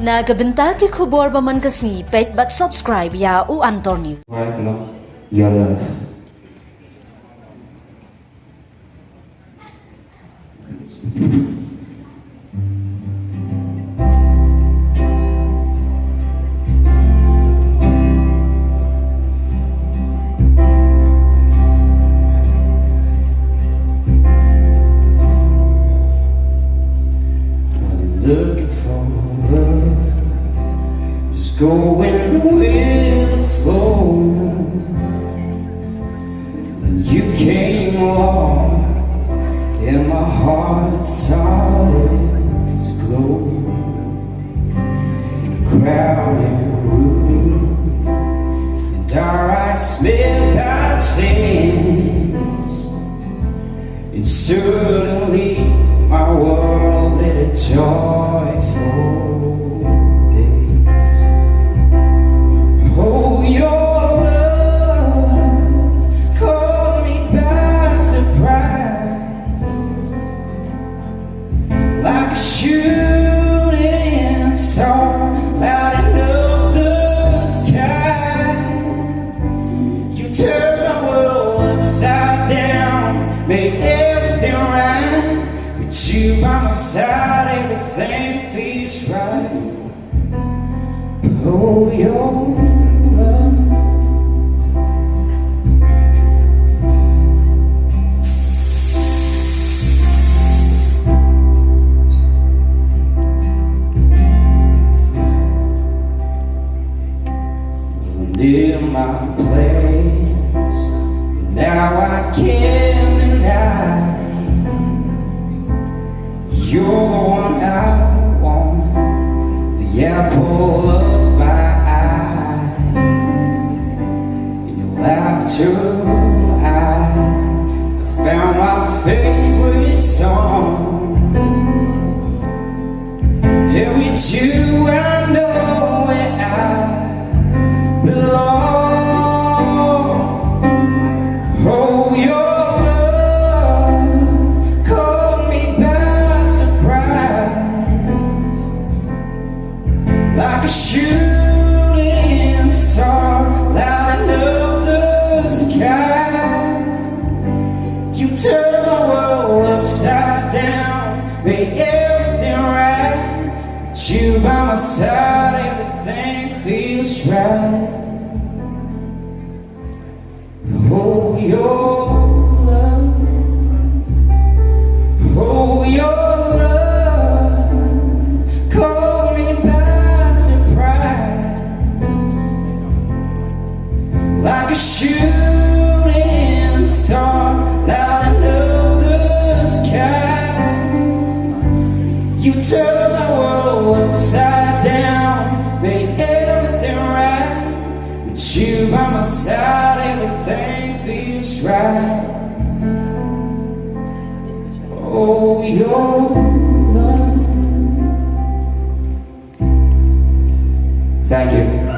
Nagabenta ki khubor ba man kasni pet but subscribe ya u Antonio. Your love. Looking for love, just going with the flow. Then you came along, and my heart started to glow. In a crowded room, and our eyes met by chance, and suddenly my world had a joyful days. Oh, your love caught me by surprise, like a shooting star lighting up the sky. You turned my world upside down, made everything right. With you by my side, everything feels right. Oh, your love. Wasn't near my place, but now I can't deny. You're the one I want, the apple of my eye. In your laughter, I found my favorite song. And with you, I know where I belong. Oh, your like a shooting star lighting up the sky. You turned my world upside down, made everything right. With you by my side, everything feels right. Oh, your love. Oh, your love caught me by surprise, like a shooting star lighting up the sky. You turned my world upside down, made everything right. With you by my side, everything feels right. Oh, your love. Thank you.